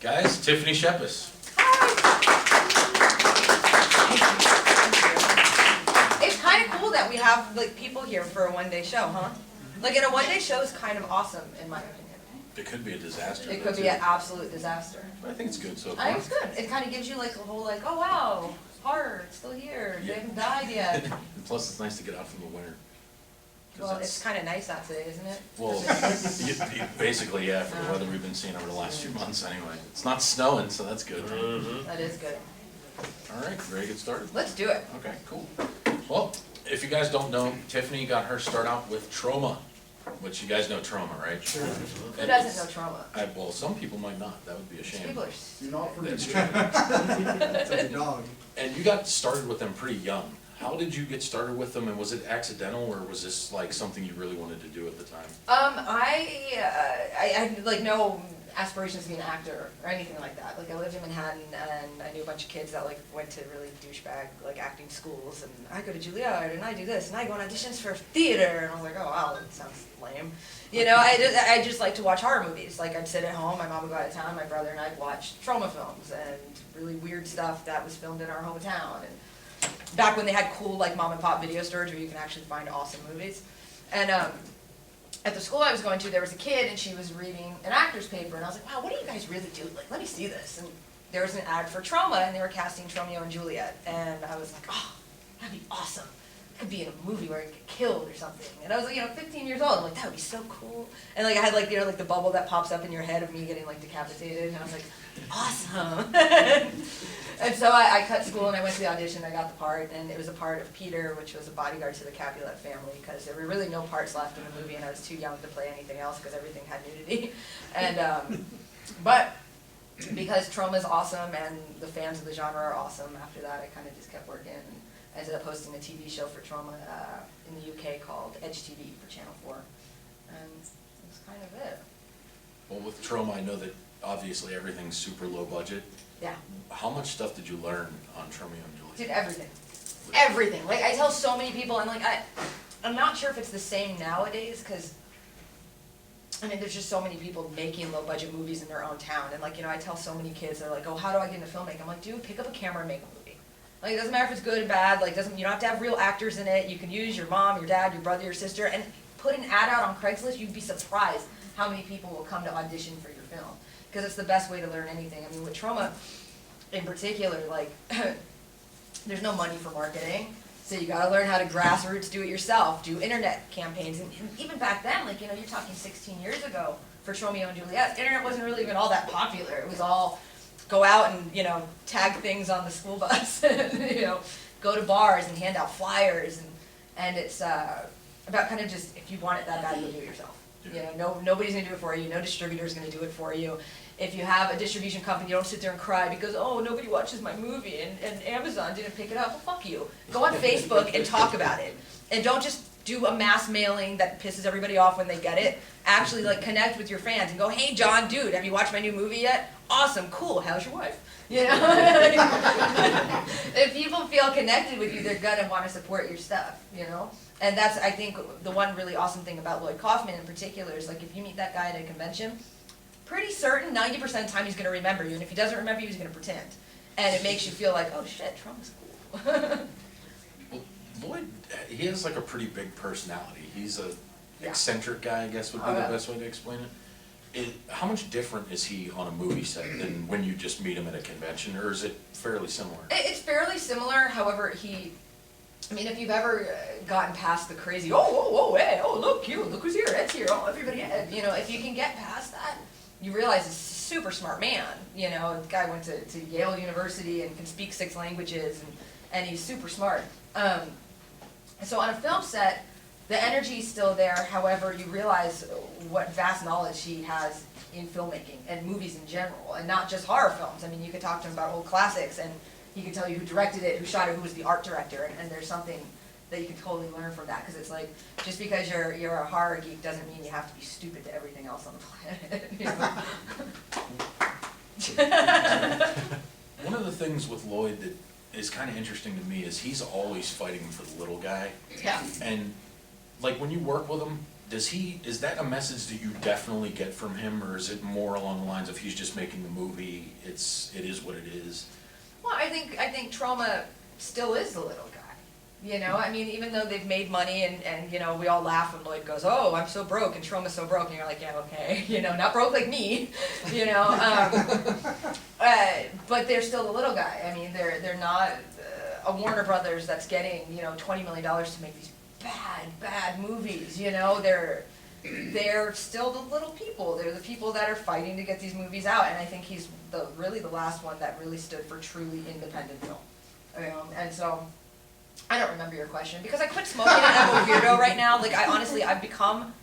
Guys, TIffany Shepis. It's kind of cool that we have like people here for a one-day show, huh? Like, and a one-day show is kind of awesome, in my opinion. It could be a disaster. It could be an absolute disaster. But I think it's good so far. I think it's good. It kind of gives you like a whole like, oh wow, horror, it's still here. They haven't died yet. And plus, it's nice to get out from the winter. Well, it's kind of nice out today, isn't it? Well, basically, yeah, for the weather we've been seeing over the last few months anyway. It's not snowing, so that's good. That is good. All right, ready to get started? Let's do it. Okay, cool. Well, if you guys don't know, TIffany got her start out with Trauma, which you guys know Trauma, right? Sure. Who doesn't know Trauma? Well, some people might not. That would be a shame. People are Do not forget. That's true. It's like a dog. And you got started with them pretty young. How did you get started with them, and was it accidental, or was this like something you really wanted to do at the time? I had like no aspirations to be an actor or anything like that. Like I lived in Manhattan and I knew a bunch of kids that like went to really douchebag like acting schools, and I go to Juilliard and I do this and I go on auditions for theater, and I was like, oh wow, that sounds lame. You know, I just like to watch horror movies. Like I'd sit at home, my mom would go out of town, my brother and I'd watch trauma films and really weird stuff that was filmed in our hometown. And back when they had cool like mom and pop video stores where you can actually find awesome movies. And at the school I was going to, there was a kid and she was reading an actor's paper, and I was like, wow, what do you guys really do? Like, let me see this. And there was an ad for Trauma, and they were casting Romeo and Juliet, and I was like, oh, that'd be awesome. I could be in a movie where I get killed or something. And I was like, 15 years old. I'm like, that would be so cool. And like I had like like the bubble that pops up in your head of me getting like decapitated, and I was like, awesome. And so I cut school and I went to the audition. I got the part, and it was a part of Peter, which was a bodyguard to the Capulet family, because there were really no parts left in the movie, and I was too young to play anything else because everything had nudity. And but because Trauma is awesome and the fans of the genre are awesome, after that I kind of just kept working and ended up hosting a TV show for Trauma in the UK called Edge TV for Channel 4, and that's kind of it. Well, with Trauma, I know that obviously everything's super low budget. Yeah. How much stuff did you learn on Romeo and Juliet? Dude, everything. Everything. Like, I tell so many people, and like, I'm not sure if it's the same nowadays, because, I mean, there's just so many people making low-budget movies in their own town, and like, I tell so many kids, they're like, oh, how do I get into filmmaking? I'm like, dude, pick up a camera and make a movie. Like, it doesn't matter if it's good or bad, like, you don't have to have real actors in it. You can use your mom, your dad, your brother, your sister, and put an ad out on Craigslist. You'd be surprised how many people will come to audition for your film, because it's the best way to learn anything. I mean, with Trauma in particular, like, there's no money for marketing, so you gotta learn how to grassroots do it yourself, do internet campaigns, and even back then, like, you're talking 16 years ago for Romeo and Juliet, internet wasn't really even all that popular. It was all go out and, tag things on the school bus, and, go to bars and hand out flyers, and it's about kind of just, if you want it that bad, you'll do it yourself. Nobody's gonna do it for you, no distributor's gonna do it for you. If you have a distribution company, you don't sit there and cry because, oh, nobody watches my movie and Amazon didn't pick it up. Well, fuck you. Go on Facebook and talk about it. And don't just do a mass mailing that pisses everybody off when they get it. Actually, like, connect with your fans and go, hey, John, dude, have you watched my new movie yet? Awesome, cool, how's your wife? If people feel connected with you, they're gonna want to support your stuff, And that's, I think, the one really awesome thing about Lloyd Kaufman in particular is, like, if you meet that guy at a convention, pretty certain 90% of the time he's going to remember you, and if he doesn't remember you, he's going to pretend. And it makes you feel like, oh shit, Trump is cool. Well, Lloyd, he has like a pretty big personality. He's a eccentric guy, I guess would be the best way to explain it. How much different is he on a movie set than when you just meet him at a convention, or is it fairly similar? It's fairly similar, however, if you've ever gotten past the crazy, hey, look who's here, Ed's here, oh, everybody Ed, if you can get past that, you realize he's a super smart man. The guy went to Yale University and can speak 6 languages, and he's super smart. So on a film set, the energy's still there, however, you realize what vast knowledge he has in filmmaking and movies in general, and not just horror films. I mean, you could talk to him about old classics, and he could tell you who directed it, who shot it, who was the art director, and there's something that you can totally learn from that, because it's like, just because you're a horror geek doesn't mean you have to be stupid to everything else on the planet. One of the things with Lloyd that is kind of interesting to me is he's always fighting for the little guy. Yeah. And like when you work with him, is that a message that you definitely get from him, or is it more along the lines of he's just making the movie, it is what it is? Well, I think Trauma still is the little guy. You know, I mean, even though they've made money and you know, we all laugh when Lloyd goes, "Oh, I'm so broke," and Trauma's so broke, and you're like, "Yeah, okay," you know, not broke like me, you know. But they're still the little guy. I mean, they're not a Warner Brothers that's getting, you know, $20 million to make these bad movies. You know, they're still the little people. They're the people that are fighting to get these movies out, and I think he's really the last one that really stood for truly independent film. And so. I don't remember your question, because I quit smoking and I'm a weirdo right now. Like, I've become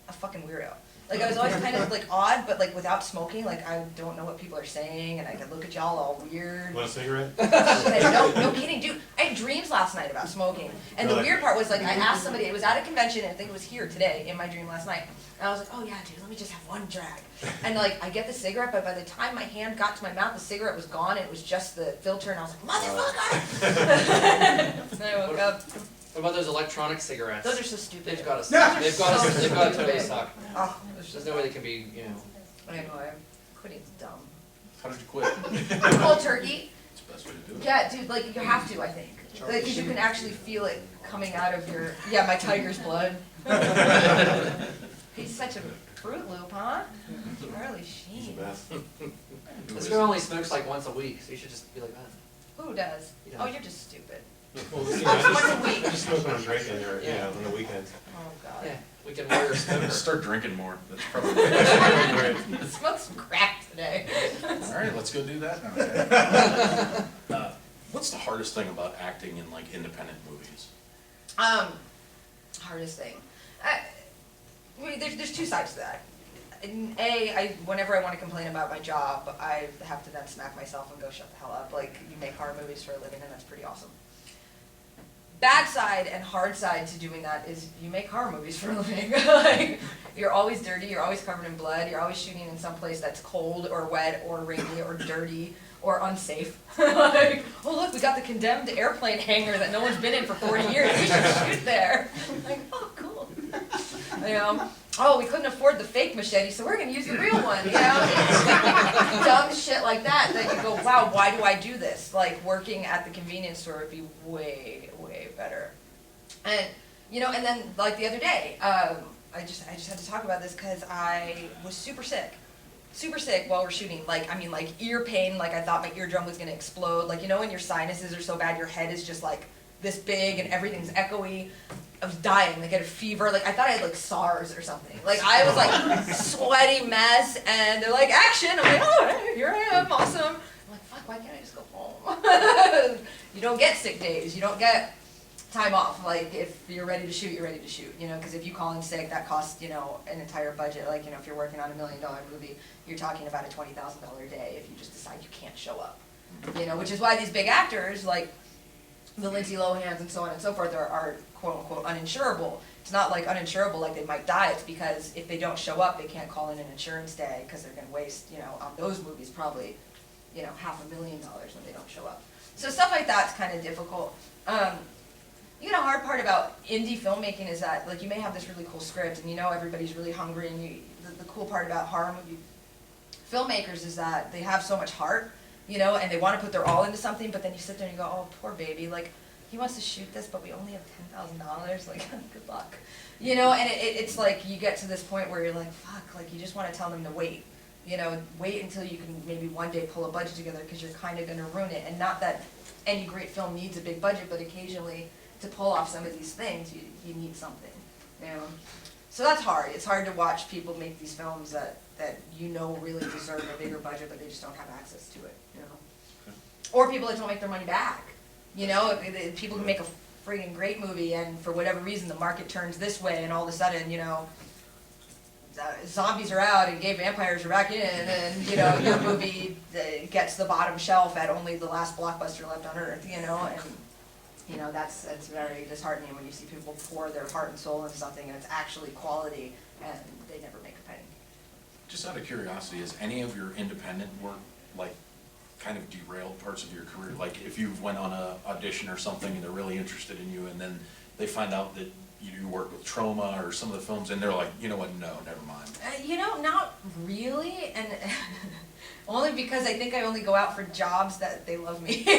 a fucking weirdo. Like, I was always kind of, like, odd, but, like, without smoking, like, I don't know what people are saying, and I can look at y'all all weird. Want a cigarette? No kidding, dude. I had dreams last night about smoking. And the Really? weird part was, like, I asked somebody, it was at a convention, and I think it was here today, in my dream last night. And I was like, oh yeah, dude, let me just have one drag. And, like, I get the cigarette, but by the time my hand got to my mouth, the cigarette was gone, and it was just the filter, and I was like, motherfucker! And I woke up. What about those electronic cigarettes? Those are so stupid. They've got to They're they've so got to totally stupid. suck. Oh, There's no way they can be, you know. I know, quitting's dumb. How did you quit? Cold turkey. It's the best way to do it. Yeah, dude, like, you have to, I think. Like, 'cause you can actually feel it coming out of your, yeah, my tiger's blood. He's such a Fruit Loop, huh? Charlie He's the Sheen. best. This girl only smokes like once a week, so you should just be like that. Who does? He does. Oh, you're just stupid. Well, you know, Once a just, week. just smoke when I'm drinking or, you Yeah. know, on the weekends. Oh, God. Yeah, we can warrior smoker. Start drinking more, that's probably. Smoke some crack today. Alright, let's go do that now. What's the hardest thing about acting in, like, independent movies? Hardest thing. There's two sides to that. Whenever I want to complain about my job, I have to then smack myself and go, shut the hell up. Like, you make horror movies for a living, and that's pretty awesome. Bad side and hard side to doing that is you make horror movies for a living. Like, you're always dirty, you're always covered in blood, you're always shooting in some place that's cold or wet or rainy or dirty or unsafe. Like, oh look, we got the condemned airplane hangar that no one's been in for 40 years, we should shoot there. Like, oh cool. You know, oh, we couldn't afford the fake machete, so we're gonna use the real one, you know? It's like dumb shit like that you go, wow, why do I do this? Like, working at the convenience store would be way, way better. And, you know, and then, like, the other day, I just had to talk about this because I was super sick while we're shooting. Like, I mean, like, ear pain, like, I thought my eardrum was gonna explode. Like, you know when your sinuses are so bad, your head is just, like, this big and everything's echoey. I was dying, like I had a fever, like I thought I had like SARS or something. Like I was like sweaty mess, and they're like, action! I'm like, oh, hey, here I am, awesome. I'm like, fuck, why can't I just go home? You don't get sick days, you don't get time off. Like if you're ready to shoot, you're ready to shoot, you know, because if you call in sick, that costs, you know, an entire budget. Like, you know, if you're working on $1 million movie, you're talking about a $20,000 a day if you just decide you can't show up. You know, which is why these big actors, like the Lindsay Lohans and so on and so forth, are quote-unquote uninsurable. It's not like uninsurable like they might die, it's because if they don't show up, they can't call in an insurance day because they're going to waste, you know, on those movies probably, you know, $500,000 when they don't show up. So stuff like that's kind of difficult. You know, hard part about indie filmmaking is that, like, you may have this really cool script and you know everybody's really hungry, and the cool part about horror movie filmmakers is that they have so much heart, you know, and they want to put their all into something, but then you sit there and you go, oh, poor baby, like, he wants to shoot this, but we only have $10,000, like, good luck. You know, and it's like, you get to this point where you're like, fuck, like, you just want to tell them to wait. You know, wait until you can maybe one day pull a budget together, because you're kind of going to ruin it. And not that any great film needs a big budget, but occasionally, to pull off some of these things, you need something, you know. So that's hard. It's hard to watch people make these films that you know really deserve a bigger budget, but they just don't have access to it, you know. Or people that don't make their money back. You know, people can make a friggin' great movie, and for whatever reason the market turns this way, and all of a sudden, you know, zombies are out and gay vampires are back in, and, you know, your movie gets the bottom shelf at only the last blockbuster left on earth, you know, and, you know, that's very disheartening when you see people pour their heart and soul into something and it's actually quality and they never make a penny. Just out of curiosity, has any of your independent work, like, kind of derailed parts of your career? Like, if you went on a audition or something and they're really interested in you, and then they find out that you work with Trauma or some of the films, and they're like, you know what, no, never mind. You know, not really, and only because I think I only go out for jobs that they love me. So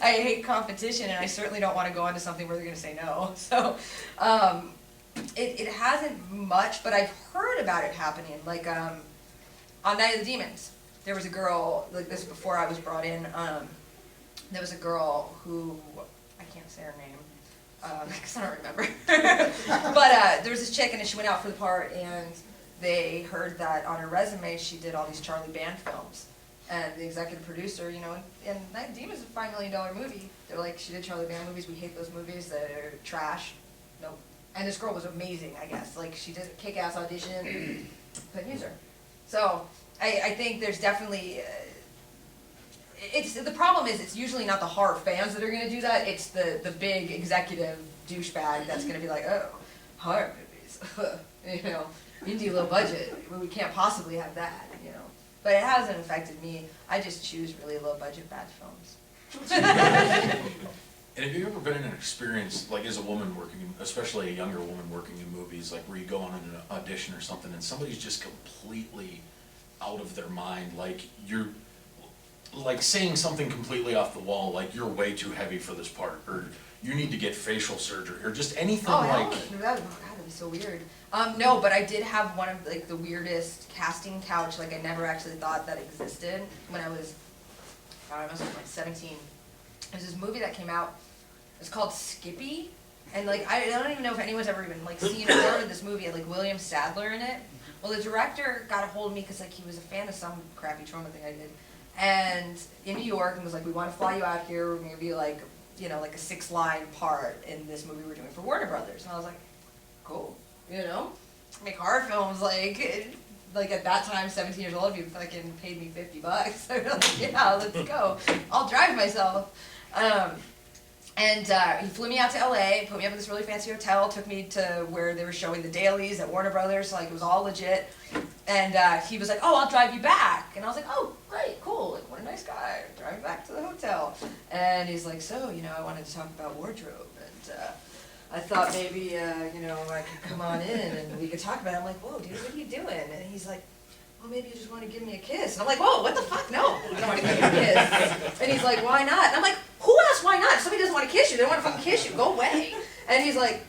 I hate competition, and I certainly don't want to go on to something where they're going to say no. So it hasn't much, but I've heard about it happening. Like on Night of the Demons, there was a girl, like this before I was brought in, there was a girl who, I can't say her name, because I don't remember. But there was this chick, and she went out for the part, and they heard that on her resume she did all these Charlie Band films. And the executive producer, you know, and Night of the Demons is a $5 million movie. They're like, she did Charlie Band movies, we hate those movies, they're trash. Nope. And this girl was amazing, I guess. Like, she did a kick-ass audition, couldn't use her. So, I think there's definitely, the problem is it's usually not the horror fans that are going to do that, it's the big executive douchebag that's going to be like, oh, horror movies, you know, indie low budget, we can't possibly have that, you know. But it hasn't affected me, I just choose really low budget bad films. And have you ever been in an experience, like as a woman working, especially a younger woman working in movies, like where you go on an audition or something and somebody's just completely out of their mind, like you're, like saying something completely off the wall, like you're way too heavy for this part, or you need to get facial surgery, or just anything Oh, like... that'd be so weird. No, but I did have one of like the weirdest casting couch, like I never actually thought that existed when I was, I must have been like 17. There's this movie that came out, it's called Skippy, and like I don't even know if anyone's ever even like seen or heard of this movie. It had like William Sadler in it. Well, the director got a hold of me because like he was a fan of some crappy Trauma thing I did, and in New York, and was like, we want to fly you out here. We're gonna be like, you know, like a 6-line part in this movie we're doing for Warner Brothers. And I was like, cool, you know, make horror films like at that time, 17 years old, if you fucking paid me $50, I'd be like, yeah, let's go. I'll drive myself. He flew me out to LA, put me up in this really fancy hotel, took me to where they were showing the dailies at Warner Brothers, like it was all legit. And he was like, oh, I'll drive you back. And I was like, oh, great, cool, like what a nice guy, drive me back to the hotel. And he's like, so, you know, I wanted to talk about wardrobe, and I thought maybe, you know, I could come on in and we could talk about it. I'm like, whoa, dude, what are you doing? And he's like, well, maybe you just want to give me a kiss. And I'm like, whoa, what the fuck? No, I don't want to give you a kiss. And he's like, why not? And I'm like, who asked why not? If somebody doesn't want to kiss you, they don't want to fucking kiss you. Go away. And he's like,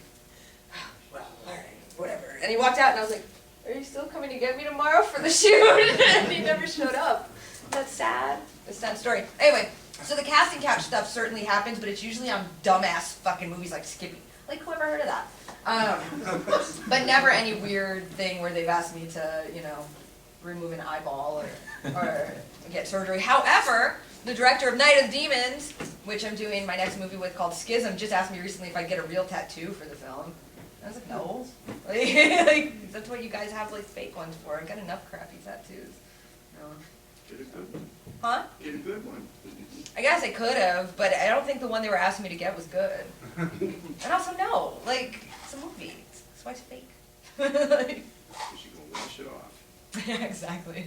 well, all right, whatever. And he walked out, and I was like, are you still coming to get me tomorrow for the shoot? And he never showed up. That's sad. It's a sad story. Anyway, so the casting couch stuff certainly happens, but it's usually on dumbass fucking movies like Skippy. Like, who ever heard of that? But never any weird thing where they've asked me to, you know, remove an eyeball or get surgery. However, the director of Night of the Demons, which I'm doing my next movie with called Schism, just asked me recently if I'd get a real tattoo for the film. I was like, no. Like, that's what you guys have like fake ones for. I've got enough crappy tattoos. No. Get a good one. Huh? Get a good one. I guess I could have, but I don't think the one they were asking me to get was good. And also, no, like, it's a movie. That's why it's fake. Like, She's gonna wash it off. yeah, exactly.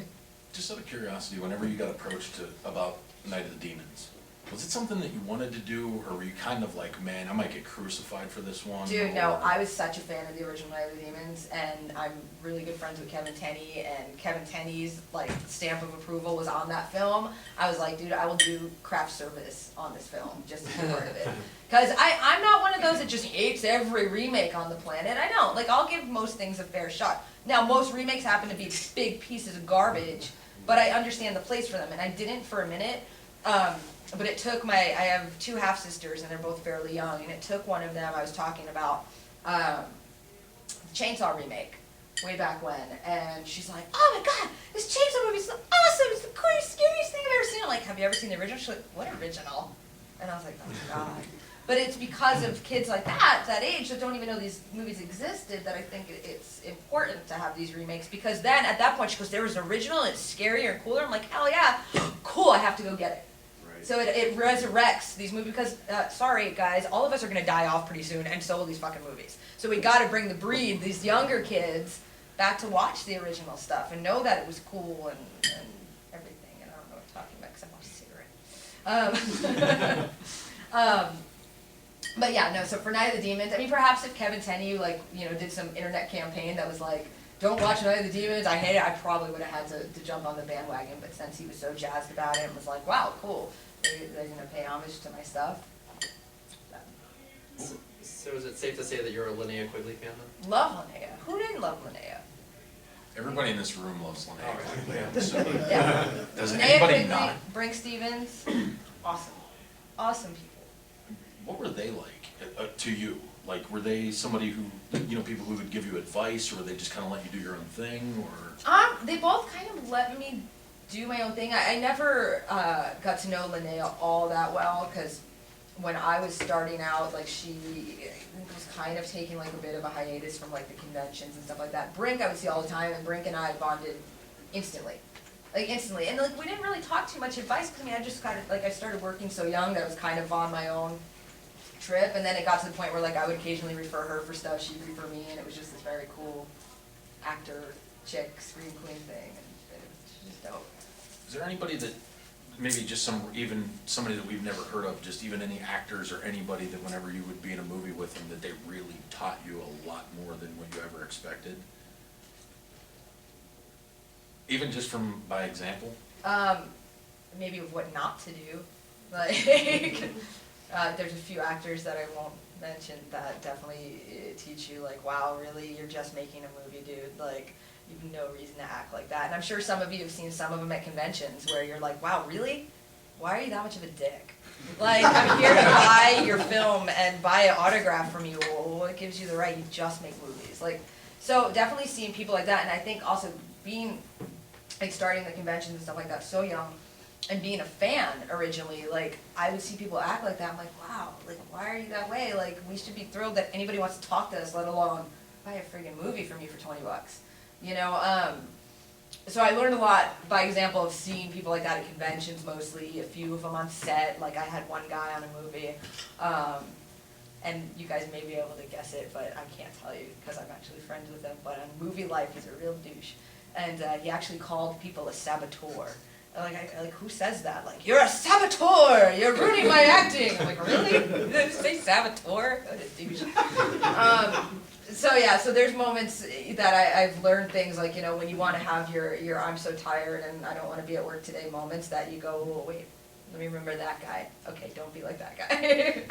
Just out of curiosity, whenever you got approached about Night of the Demons, was it something that you wanted to do, or were you kind of like, man, I might get crucified for this one? Dude, or... no, I was such a fan of the original Night of the Demons, and I'm really good friends with Kevin Tenney, and Kevin Tenney's like stamp of approval was on that film. I was like, dude, I will do craft service on this film just to be part of it. Because I'm not one of those that just hates every remake on the planet. I don't. Like, I'll give most things a fair shot. Now, most remakes happen to be big pieces of garbage, but I understand the place for them, and I didn't for a minute. But it took I have 2 half-sisters, and they're both fairly young, and it took one of them, I was talking about Chainsaw remake, way back when, and she's like, oh my god, this Chainsaw movie is so awesome, it's the coolest, scariest thing I've ever seen. I'm like, have you ever seen the original? She's like, what original? And I was like, oh my god. But it's because of kids like that age, that don't even know these movies existed, that I think it's important to have these remakes, because then, at that point, she goes, there was an original, and it's scarier and cooler. I'm like, hell yeah, cool, I have to go get it. Right. So it resurrects these movies, because, sorry guys, all of us are going to die off pretty soon, and so will these fucking movies. So we got to bring the breed, these younger kids, back to watch the original stuff, and know that it was cool and everything. And I don't know what I'm talking about, because I watched a cigarette. But yeah, no, so for Night of the Demons, I mean, perhaps if Kevin Tenney, like, did some internet campaign that was like, don't watch Night of the Demons, I hate it, I probably would have had to jump on the bandwagon, but since he was so jazzed about it and was like, wow, cool, they're gonna pay homage to my stuff. So is it safe to say that you're a Linnea Quigley fan then? Love Linnea. Who didn't love Linnea? Everybody in this room loves Linnea Alright. Quigley. So, Yeah. does Linnea anybody Quigley, not? Brink Stevens, awesome. Awesome people. What were they like to you? Like, were they somebody who, people who would give you advice, or were they just kind of let you do your own thing, or? They both kind of let me do my own thing. I never got to know Linnea all that well, because when I was starting out, like, she was kind of taking like a bit of a hiatus from like the conventions and stuff like that. Brink I would see all the time, and Brink and I bonded instantly. And like we didn't really talk too much advice, because I mean I just kind of, like, I started working so young that I was kind of on my own trip, and then it got to the point where like I would occasionally refer her for stuff, she'd refer me, and it was just this very cool actor, chick, scream queen thing, and it was just dope. Is there anybody that, maybe just somebody that we've never heard of, just even any actors or anybody that whenever you would be in a movie with them, that they really taught you a lot more than what you ever expected? Even just by example? Maybe of what not to do. Like, there's a few actors that I won't mention that definitely teach you, like, wow, really, you're just making a movie, dude. Like, you have no reason to act like that. And I'm sure some of you have seen some of them at conventions where you're like, wow, really? Why are you that much of a dick? Like, I'm here to buy your film and buy an autograph from you. Well, what gives you the right? You just make movies. Like, so definitely seeing people like that, and I think also being, like, starting the conventions and stuff like that so young, and being a fan originally, like, I would see people act like that. I'm like, wow, like, why are you that way? Like, we should be thrilled that anybody wants to talk to us, let alone buy a friggin' movie from you for $20. So I learned a lot by example of seeing people like that at conventions mostly, a few of them on set. Like, I had one guy on a movie, and you guys may be able to guess it, but I can't tell you because I'm actually friends with him. But on Movie Life, he's a real douche. And he actually called people a saboteur. Like, who says that? Like, you're a saboteur! You're ruining my acting! I'm like, really? Did I say saboteur? What a douche. So there's moments that I've learned things, like, when you want to have your I'm so tired and I don't want to be at work today moments, that you go, oh, wait, let me remember that guy. Okay, don't be like that guy.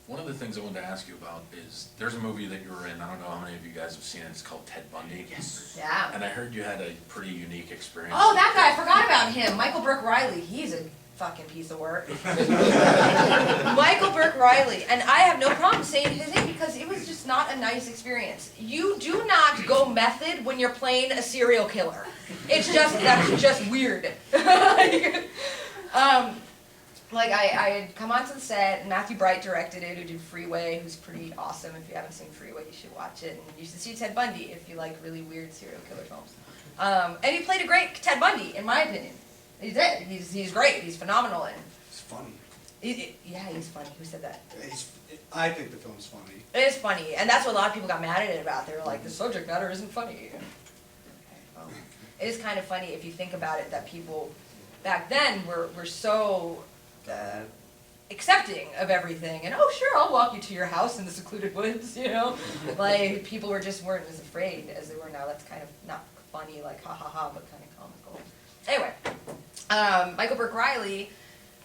One of the things I wanted to ask you about is, there's a movie that you were in, I don't know how many of you guys have seen it, it's called Ted Bundy. Yes. Yeah. And I heard you had a pretty unique experience. Oh, that guy, I forgot about him. Michael Burke Riley, he's a fucking piece of work. Michael Burke Riley, and I have no problem saying his name because it was just not a nice experience. You do not go method when you're playing a serial killer. That's just weird. I had come onto the set, and Matthew Bright directed it, who did Freeway, who's pretty awesome. If you haven't seen Freeway, you should watch it. And you should see Ted Bundy if you like really weird serial killer films. And he played a great Ted Bundy, in my opinion. He did. He's great. He's phenomenal. And It's funny. yeah, he's funny. Who said that? I think the film's funny. It is funny, and that's what a lot of people got mad at it about. They were like, the subject matter isn't funny. Okay, well, it is kind of funny if you think about it, that people back then were so accepting of everything, and oh sure, I'll walk you to your house in the secluded woods, like people weren't as afraid as they were now. That's kind of not funny, like ha ha ha, but kind of comical. Anyway, Michael Burke Riley,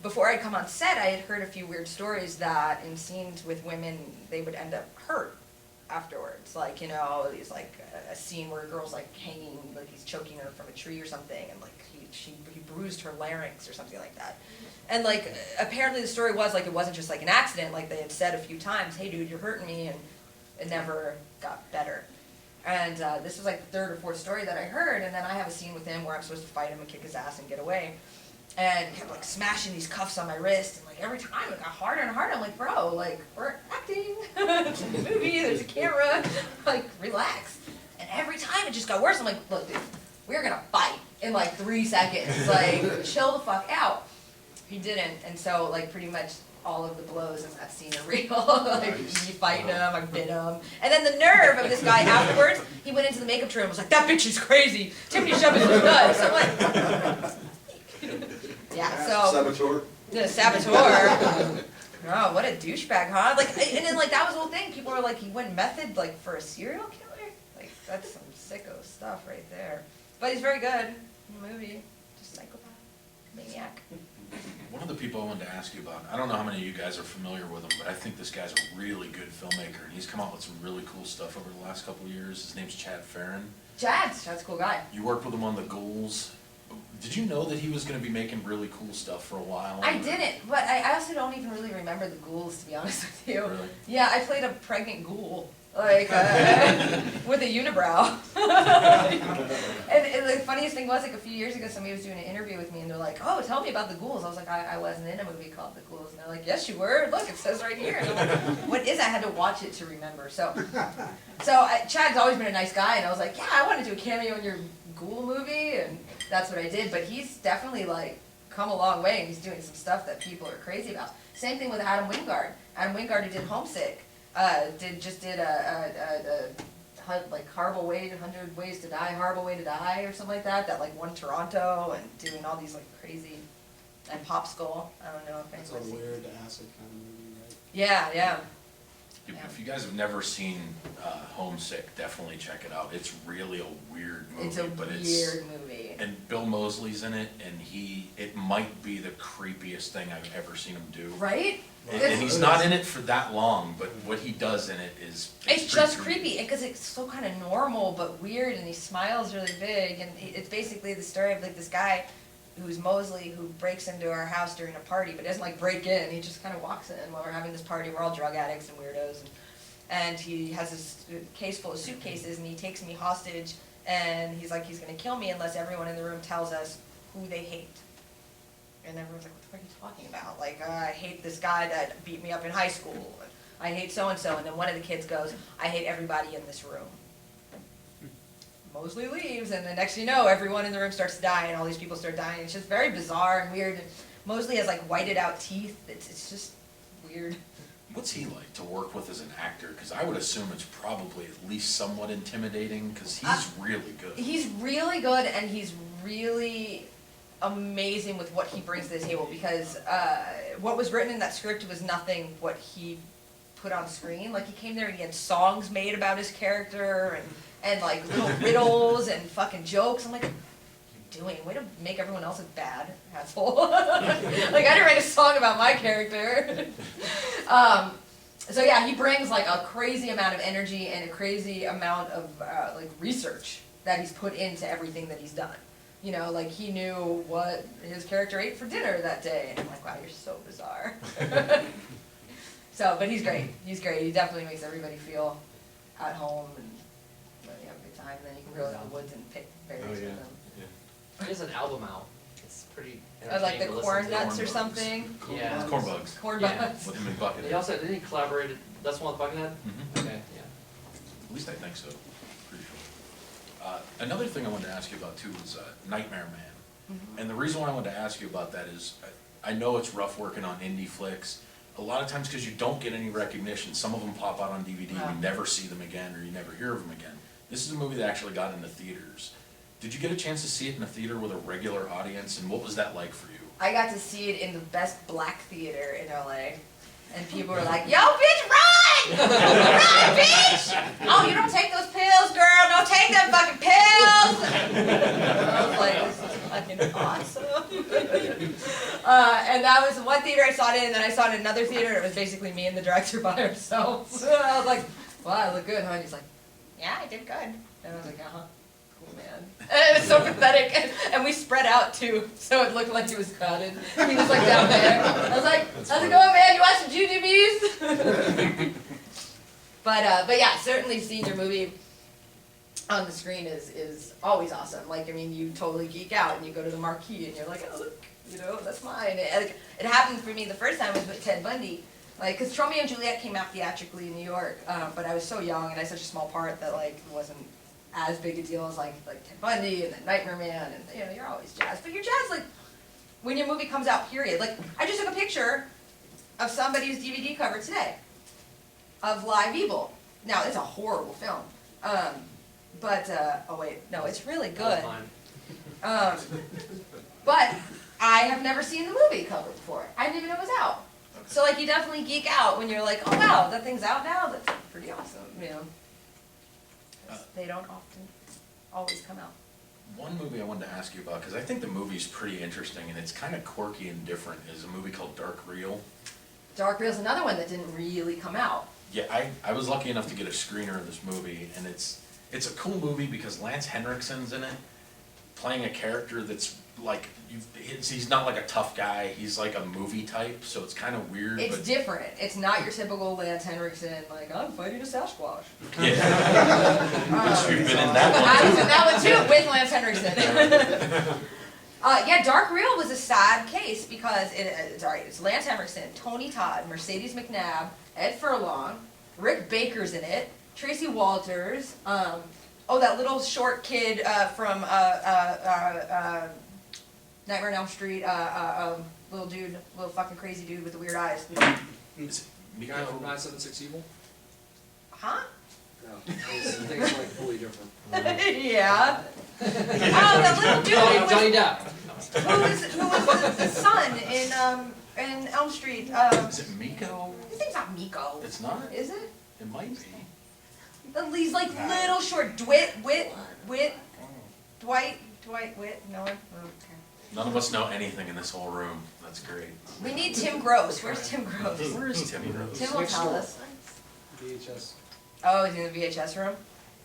before I'd come on set, I had heard a few weird stories that in scenes with women, they would end up hurt afterwards. Like, these like a scene where a girl's like hanging, like he's choking her from a tree or something, and like he bruised her larynx or something like that. And like apparently the story was like it wasn't just like an accident, like they had said a few times, hey dude, you're hurting me, and it never got better. And this was like the third or fourth story that I heard, and then I have a scene with him where I'm supposed to fight him and kick his ass and get away. And he kept like smashing these cuffs on my wrist, and like every time it got harder and harder. I'm like, bro, like we're acting, it's a movie, there's a camera, like relax. And every time it just got worse. I'm like, look dude, we're gonna fight in like 3 seconds, like chill the fuck out. He didn't, and so like pretty much all of the blows in that scene are real. Like me fighting him, I bit him. And then the nerve of this guy afterwards, he went into the makeup room and was like, that bitch is crazy. TIffany Shepis was nuts. I'm like, yeah, so. Saboteur. The saboteur. Oh, what a douchebag, huh? Like, and then like that was the whole thing. People were like, he went method like for a serial killer. Like that's some sicko stuff right there. But he's very good in the movie. Just psychopath, maniac. One of the people I wanted to ask you about, I don't know how many of you guys are familiar with him, but I think this guy's a really good filmmaker, and he's come out with some really cool stuff over the last couple of years. His name's Chad Farron. Chad's a cool guy. You worked with him on The Ghouls. Did you know that he was going to be making really cool stuff for a while? I didn't, but I also don't even really remember the ghouls, to be honest with you. Really? Yeah, I played a pregnant ghoul, like, with a unibrow. and the funniest thing was, like, a few years ago, somebody was doing an interview with me, and they're like, oh, tell me about the ghouls. I was like, I wasn't in a movie called The Ghouls. And they're like, yes, you were. Look, it says right here. And I'm like, what is that? I had to watch it to remember. So Chad's always been a nice guy, and I was like, yeah, I want to do a cameo in your ghoul movie, and that's what I did. But he's definitely, like, come a long way, and he's doing some stuff that people are crazy about. Same thing with Adam Wingard. Adam Wingard, who did Homesick, did like Horrible Way, 100 Ways to Die, Horrible Way to Die, or something like that. That like won Toronto, and doing all these like crazy, and Popsicle. I don't know if It's a anybody's seen. weird acid kind of movie, right? Yeah, yeah. If you guys have never seen Homesick, definitely check it out. It's really a weird movie, It's a but weird movie. And Bill Moseley's in it, and it might be the creepiest thing I've ever seen him do. Right? And he's not in it for that long, but what he does in it is It's just creepy, because it's so kind of normal but weird, and he smiles really big, and it's basically the story of like this guy who's Mosley, who breaks into our house during a party, but doesn't like break in. He just kind of walks in while we're having this party. We're all drug addicts and weirdos, and he has this case full of suitcases, and he takes me hostage, and he's like, he's gonna kill me unless everyone in the room tells us who they hate. And everyone's like, what the fuck are you talking about? Like, I hate this guy that beat me up in high school. I hate so-and-so. And then one of the kids goes, I hate everybody in this room. Mosley leaves, and the next thing you know, everyone in the room starts to die, and all these people start dying. It's just very bizarre and weird. And Mosley has like whited out teeth. It's just weird. What's he like to work with as an actor? Because I would assume it's probably at least somewhat intimidating, because he's really good. He's really good, and he's really amazing with what he brings to the table, because what was written in that script was nothing what he put on screen. Like, he came there and he had songs made about his character, and like little riddles and fucking jokes. I'm like, what are you doing? Way to make everyone else look bad, asshole. Like, I didn't write a song about my character. So yeah, he brings like a crazy amount of energy and a crazy amount of like research that he's put into everything that he's done. You know, like, he knew what his character ate for dinner that day, and I'm like, wow, you're so bizarre. So, but he's great. He's great. He definitely makes everybody feel at home, and you have a good time. And then you can go in the woods and pick berries with them. He has an album out. It's pretty Like the entertaining to listen corn to. nuts or Corn bugs. something. Yeah. Corn bugs Corn Yeah. bugs. with him and Bucket. He also, didn't he collaborated, that's one with Buckethead? Mhm. Okay, yeah. At least I think so. Pretty sure. Another thing I wanted to ask you about too was Nightmare Man. And the reason why I wanted to ask you about that is I know it's rough working on indie flicks. A lot of times because you don't get any recognition. Some of them pop out on DVD, Yeah. you never see them again, or you never hear of them again. This is a movie that actually got into theaters. Did you get a chance to see it in a theater with a regular audience, and what was that like for you? I got to see it in the best black theater in LA. And people were like, yo, bitch, run! Run, bitch! Oh, you don't take those pills, girl. Don't take them fucking pills! I was like, this is fucking awesome. And that was one theater I saw it in, and then I saw it in another theater, and it was basically me and the director by ourselves. I was like, wow, I look good, huh? And he's like, yeah, I did good. And I was like, uh-huh. Cool, man. And it was so pathetic. And we spread out, too, so it looked like it was crowded. He was like down there. I was like, how's it going, man? You want some jujubes? But yeah, certainly seeing your movie on the screen is always awesome. Like, I mean, you totally geek out, and you go to the marquee, and you're like, oh, look, you know, that's mine. It happened for me the first time was with Ted Bundy. Like, because Romeo and Juliet came out theatrically in New York, but I was so young, and I had such a small part that, like, it wasn't as big a deal as, like Ted Bundy and then Nightmare Man, and, you know, you're always jazzed. But you're jazzed, like, when your movie comes out, period. Like, I just took a picture of somebody's DVD cover today of Live Evil. Now, it's a horrible film. Oh wait, no, it's really good. That was mine. But I have never seen the movie cover before. I didn't even know it was out. So like you definitely geek out when you're like, oh wow, that thing's out now. That's pretty awesome, you know. 'Cause they don't often always come out. One movie I wanted to ask you about, because I think the movie's pretty interesting and it's kind of quirky and different, is a movie called Dark Real. Dark Real's another one that didn't really come out. Yeah, I was lucky enough to get a screener of this movie, and it's a cool movie because Lance Henriksen's in it, playing a character that's like, he's not like a tough guy, he's like a movie type, so it's kind of weird. It's but different. It's not your typical Lance Henriksen, like, I'm fighting a Sasquatch. Yeah. Which you've been in that I was one in that one too, with Lance Henriksen. Yeah, Dark Real was a sad case because it's Lance Henriksen, Tony Todd, Mercedes McNabb, Ed Furlong, Rick Baker's in it, Tracy Walters, that little short kid from Nightmare on Elm Street, little dude, little fucking crazy dude with the weird eyes. Is it The guy from Miko? 976 Evil? Huh? No, I think it's like fully different. Yeah. Oh, that little dude Johnny who Depp. was the son in Elm Street. Is it Miko? His name's not Miko. It's not? Is it? It might be. He's like little short, Dwight Witt, no one? Okay. None of us know anything in this whole room. That's great. We need Tim Gross. Where's Tim Gross? Where is Tim Gross? Tim will Next tell door. us. VHS. Oh, he's in the VHS room?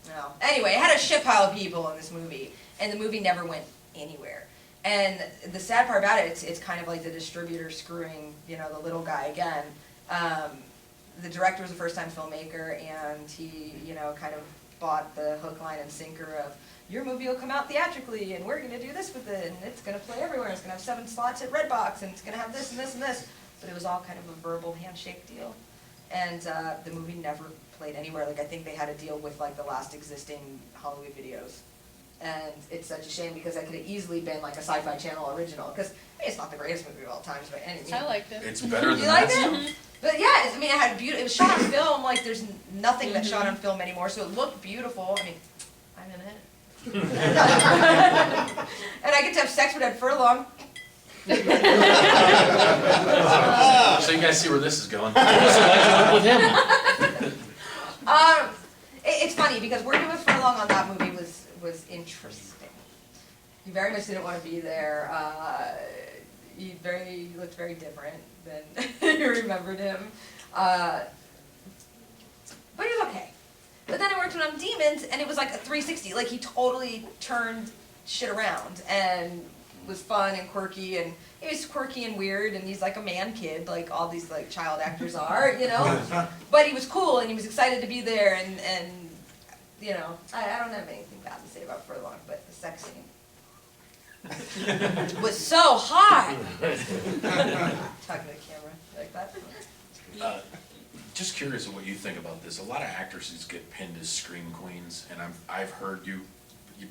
No. Anyway, it had a shit pile of people in this movie, and the movie never went anywhere. And the sad part about it, it's kind of like the distributor screwing, the little guy again. The director was a first-time filmmaker, and he, kind of bought the hook, line, and sinker of, your movie will come out theatrically, and we're going to do this with it, and it's going to play everywhere, it's going to have 7 slots at Redbox, and it's going to have this and this and this. But it was all kind of a verbal handshake deal. And the movie never played anywhere. Like, I think they had a deal with, like, the last existing Halloween videos. And it's such a shame because that could have easily been, like, a Sci-Fi Channel original. Because, it's not the greatest movie of all time, but anyway. I liked it. It's better than You like that. it? But yeah, it had it was shot on film, like there's nothing that's shot on film anymore, so it looked beautiful. I mean, I'm in it. And I get to have sex with Ed Furlong. So you guys see where this is going. With him. It's funny because working with Furlong on that movie was interesting. He very much didn't want to be there. He looked very different than you remembered him. But he was okay. But then I worked with him on Demons, and it was like a 360. Like, he totally turned shit around and was fun and quirky, and he was quirky and weird, and he's like a man kid, like all these like child actors are, But he was cool, and he was excited to be there, and I don't have anything bad to say about Furlong, but the sex scene was so hot. Talking to the camera like that. Just curious of what you think about this. A lot of actresses get pinned as scream queens, and I've heard you've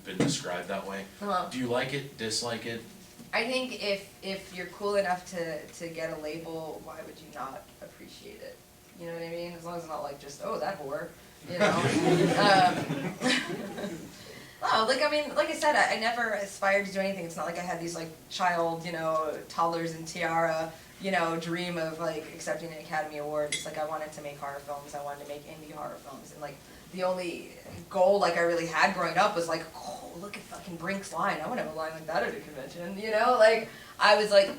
been described that way. Uh-huh. Do you like it? Dislike it? I think if you're cool enough to get a label, why would you not appreciate it? You know what I mean? As long as it's not like just, oh, that whore, Oh, like I said, I never aspired to do anything. It's not like I had these like child, toddlers and tiara, dream of like accepting an Academy Award. It's like I wanted to make horror films. I wanted to make indie horror films, and like the only goal like I really had growing up was like, oh, look at fucking Brink's line. I want to have a line like that at a convention. Like I was like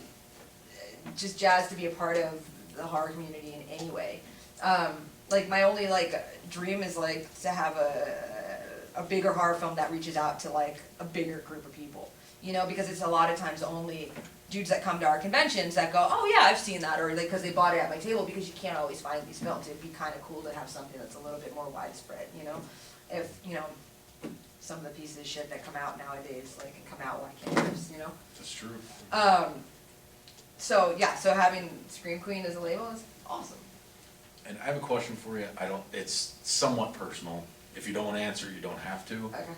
just jazzed to be a part of the horror community in any way. Like my only like dream is like to have a bigger horror film that reaches out to like a bigger group of people, because it's a lot of times only dudes that come to our conventions that go, oh yeah, I've seen that, or because they bought it at my table, because you can't always find these films. It'd be kind of cool to have something that's a little bit more widespread, if, some of the pieces of shit that come out nowadays, like, can come out, why can't others, That's true. So having Scream Queen as a label is awesome. And I have a question for you. It's somewhat personal. If you don't want to answer, you don't have to. Okay.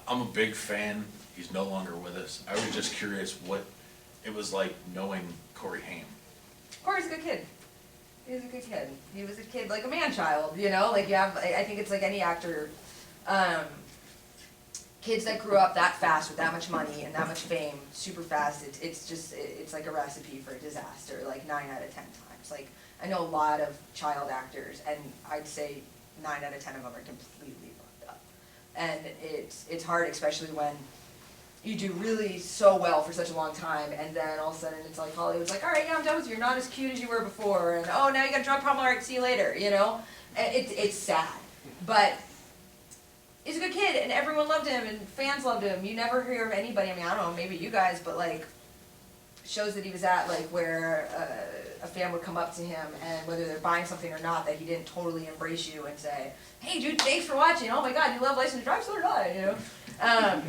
I'm a big fan. He's no longer with us. I was just curious what it was like knowing Corey Haim. Corey's a good kid. He was a good kid. He was a kid, like a man-child, like you have, I think it's like any actor, kids that grew up that fast with that much money and that much fame, super fast, it's like a recipe for disaster, like 9 out of 10 times. Like, I know a lot of child actors, and I'd say 9 out of 10 of them are completely fucked up. And it's hard, especially when you do really so well for such a long time, and then all of a sudden it's like Hollywood's like, all right, yeah, I'm done with you. You're not as cute as you were before, and oh, now you got a drug problem. All right, see you later. You know, and it's sad, but he's a good kid, and everyone loved him, and fans loved him. You never hear of anybody. I mean, I don't know, maybe you guys, but like shows that he was at, like where a fan would come up to him, and whether they're buying something or not, that he didn't totally embrace you and say, hey, dude, thanks for watching. Oh my God, you love License to Drive, so did I. You know.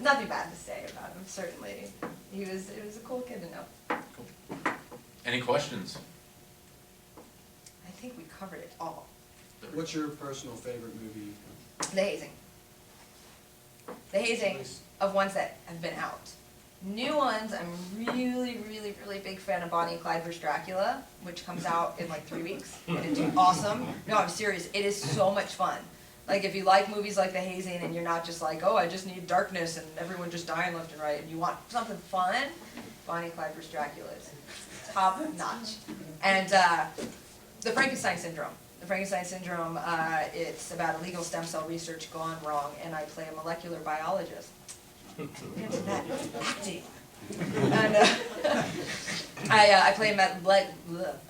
Nothing bad to say about him, certainly. It was a cool kid to know. Cool. Any questions? I think we covered it all. What's your personal favorite movie? The Hazing. The Hazing Nice. of ones that have been out. New ones, I'm really, really, really big fan of Bonnie and Clyde vs. Dracula, which comes out in like 3 weeks. And it's awesome. No, I'm serious. It is so much fun. Like, if you like movies like The Hazing and you're not just like, oh, I just need darkness and everyone just dying left and right, and you want something fun, Bonnie and Clyde vs. Dracula is top notch. And the Frankenstein Syndrome. The Frankenstein Syndrome, it's about illegal stem cell research gone wrong, and I play a molecular biologist. Into that acting. And I play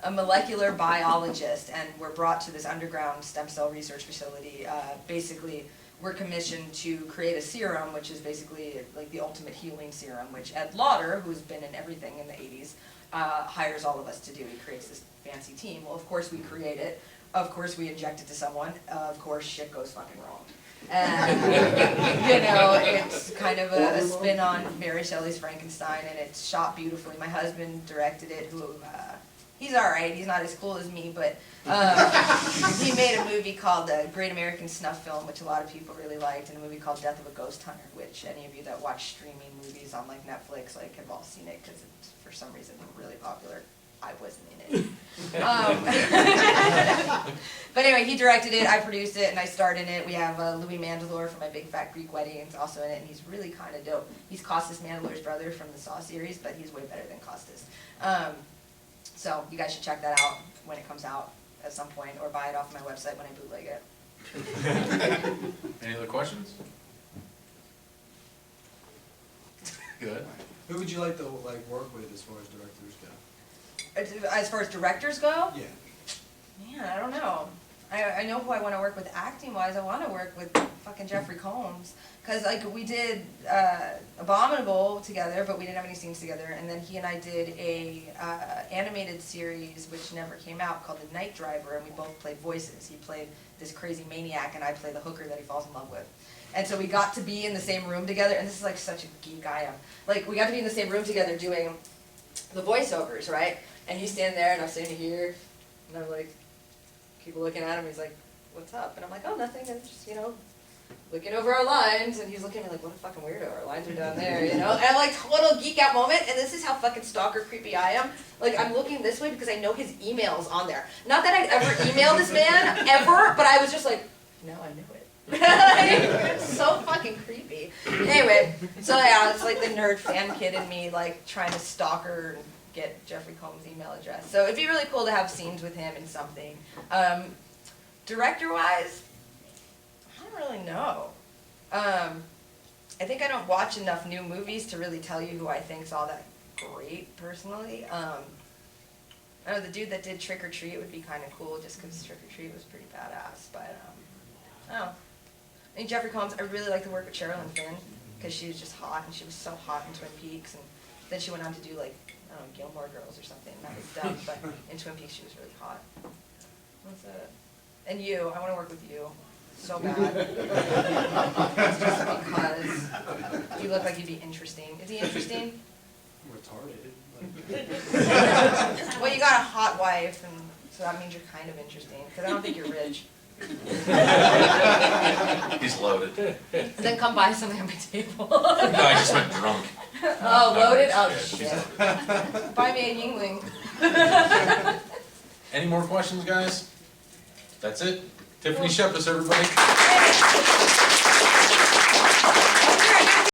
a molecular biologist, and we're brought to this underground stem cell research facility. Basically, we're commissioned to create a serum, which is basically like the ultimate healing serum, which Ed Lauder, who's been in everything in the 80s, hires all of us to do. He creates this fancy team. Well, of course we create it. Of course we inject it to someone. Of course shit goes fucking wrong. And, you know, it's kind of a spin on Mary Shelley's Frankenstein, and it's shot beautifully. My husband directed it, who, he's alright, he's not as cool as me, but he made a movie called The Great American Snuff Film, which a lot of people really liked, and a movie called Death of a Ghost Hunter, which any of you that watch streaming movies on like Netflix like have all seen it, because it's for some reason really popular. I wasn't in it. But anyway, he directed it, I produced it, and I starred in it. We have Louis Mandylor from My Big Fat Greek Wedding, is also in it, and he's really kind of dope. He's Costas Mandylor's brother from the Saw series, but he's way better than Costas. So you guys should check that out when it comes out at some point, or buy it off my website when I bootleg it. Any other questions? Good. Who would you like to work with as far as directors go? As far as directors go, Yeah. man, I don't know. I know who I want to work with acting-wise. I want to work with fucking Jeffrey Combs. Because, like, we did Abominable together, but we didn't have any scenes together. And then he and I did a animated series, which never came out, called The Night Driver, and we both played voices. He played this crazy maniac, and I played the hooker that he falls in love with. And so we got to be in the same room together, and this is, like, such a geek I am. Like, we got to be in the same room together doing the voiceovers, right? And he's standing there, and I'm standing here, and I'm like, keep looking at him, he's like, what's up? And I'm like, oh, nothing, I'm just, you know, looking over our lines, and he's looking at me like, what a fucking weirdo, our lines are down there, you know? And I'm like, total geek out moment, and this is how fucking stalker creepy I am. Like, I'm looking this way because I know his email's on there. Not that I'd ever email this man, ever, but I was just like, no, I knew it. It's so fucking creepy. Anyway, so yeah, it's like the nerd fan kid in me, like, trying to stalk her and get Jeffrey Combs' email address. So it'd be really cool to have scenes with him in something. Director-wise, I don't really know. I think I don't watch enough new movies to really tell you who I think's all that great, personally. I know the dude that did Trick or Treat would be kind of cool, just because Trick or Treat was pretty badass. But I don't know. I think Jeffrey Combs. I really like to work with Sherilyn Fenn because she was just hot, and she was so hot in Twin Peaks, and then she went on to do like, I don't know, Gilmore Girls or something. That was dumb, but in Twin Peaks she was really hot. What's that? And you, I want to work with you so bad. It's just because you look like you'd be interesting. Is he interesting? Retarded. Well, you got a hot wife, and so that means you're kind of interesting. Because I don't think you're rich. He's loaded. Then come buy something on my table. No, I just went drunk. Oh, loaded? Oh, Yeah, shit. Buy me a Yingling. Any more questions, guys? That's it. TIffany Shepis, everybody. Hey. Alright,